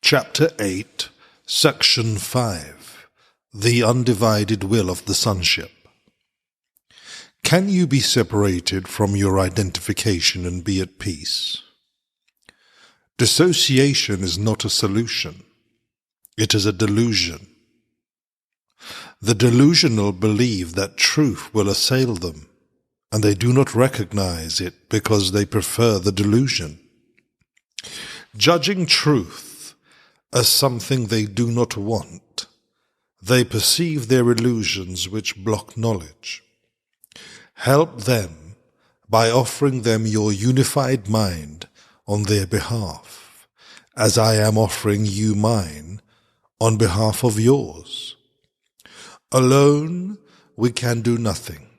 Chapter 8, Section 5, The Undivided Will of the Sonship. Can you be separated from your identification and be at peace? Dissociation is not a solution. It is a delusion. The delusional believe that truth will assail them, and they do not recognize it because they prefer the delusion. Judging truth as something they do not want, they perceive their illusions which block knowledge. Help them by offering them your unified mind on their behalf, as I am offering you mine on behalf of yours. Alone we can do nothing,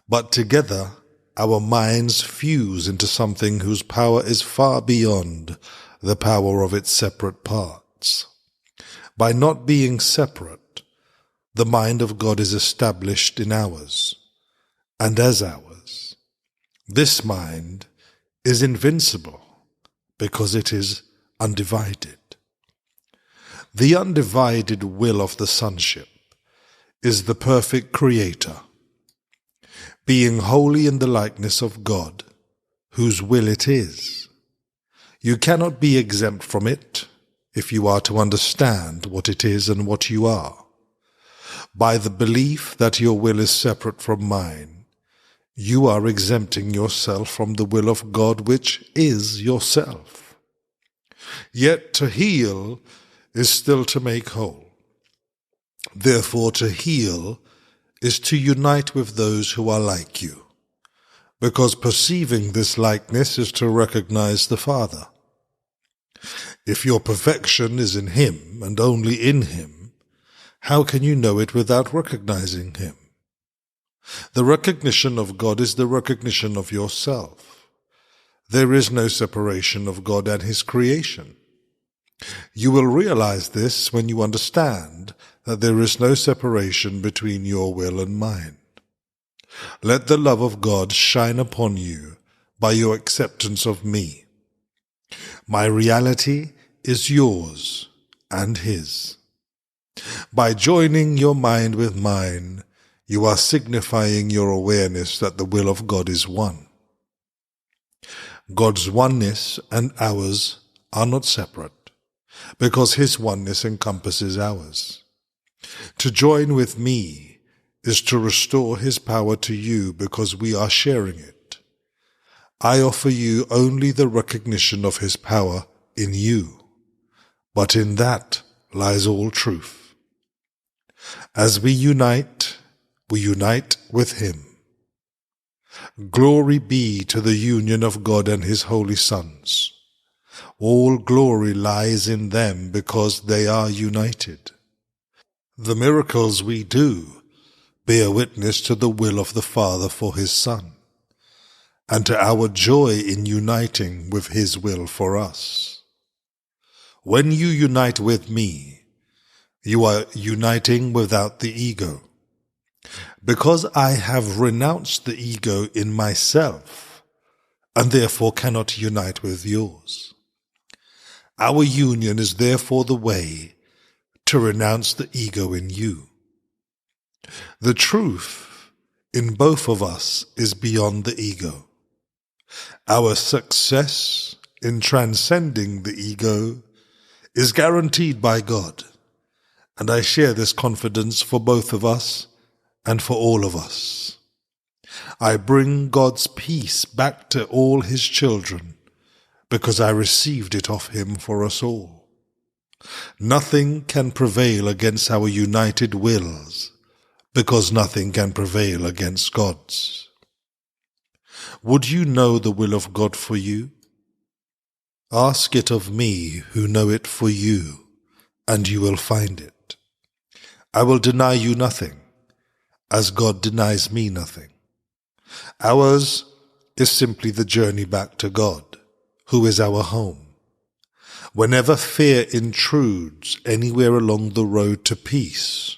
but together our minds fuse into something whose power is far beyond the power of its separate parts. By not being separate, the mind of God is established in ours, and as ours. This mind is invincible because it is undivided. The undivided will of the Sonship is the perfect Creator, being wholly in the likeness of God, whose will it is. You cannot be exempt from it if you are to understand what it is and what you are. By the belief that your will is separate from mine, you are exempting yourself from the will of God, which is yourself. Yet to heal is still to make whole. Therefore, to heal is to unite with those who are like you, because perceiving this likeness is to recognize the Father. If your perfection is in Him and only in Him, how can you know it without recognizing Him? The recognition of God is the recognition of yourself. There is no separation of God and His creation. You will realize this when you understand that there is no separation between your will and mine. Let the love of God shine upon you by your acceptance of me. My reality is yours and His. By joining your mind with mine, you are signifying your awareness that the will of God is one. God's oneness and ours are not separate, because His oneness encompasses ours. To join with me is to restore His power to you because we are sharing it. I offer you only the recognition of His power in you, but in that lies all truth. As we unite with Him. Glory be to the union of God and His holy sons. All glory lies in them because they are united. The miracles we do bear witness to the will of the Father for His Son, and to our joy in uniting with His will for us. When you unite with me, you are uniting without the ego. Because I have renounced the ego in myself, and therefore cannot unite with yours. Our union is therefore the way to renounce the ego in you. The truth in both of us is beyond the ego. Our success in transcending the ego is guaranteed by God, and I share this confidence for both of us and for all of us. I bring God's peace back to all His children because I received it of Him for us all. Nothing can prevail against our united wills because nothing can prevail against God's. Would you know the will of God for you? Ask it of me who know it for you, and you will find it. I will deny you nothing, as God denies me nothing. Ours is simply the journey back to God, who is our home. Whenever fear intrudes anywhere along the road to peace,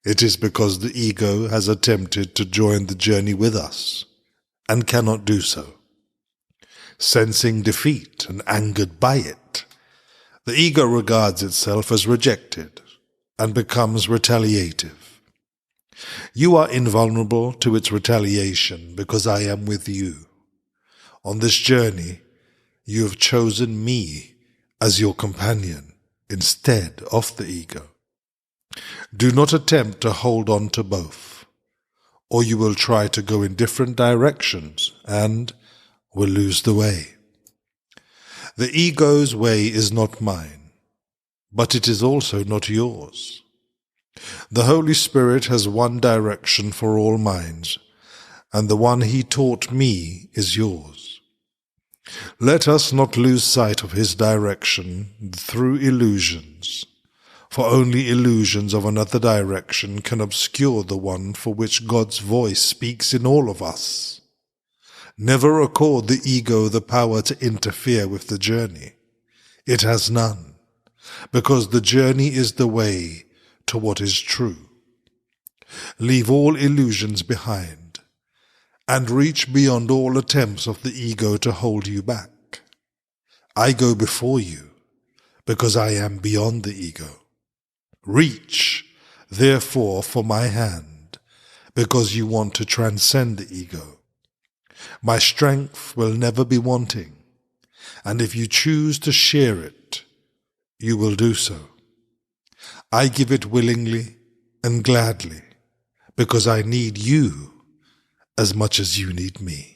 it is because the ego has attempted to join the journey with us and cannot do so. Sensing defeat and angered by it, The ego regards itself as rejected and becomes retaliative. You are invulnerable to its retaliation because I am with you. On this journey, you have chosen me as your companion instead of the ego. Do not attempt to hold on to both, or you will try to go in different directions and will lose the way. The ego's way is not mine, but it is also not yours. The Holy Spirit has one direction for all minds, and the one He taught me is yours. Let us not lose sight of His direction through illusions, for only illusions of another direction can obscure the one for which God's voice speaks in all of us. Never accord the ego the power to interfere with the journey. It has none, because the journey is the way to what is true. Leave all illusions behind, and reach beyond all attempts of the ego to hold you back. I go before you, because I am beyond the ego. Reach, therefore, for my hand, because you want to transcend the ego. My strength will never be wanting, and if you choose to share it, you will do so. I give it willingly and gladly, because I need you as much as you need me.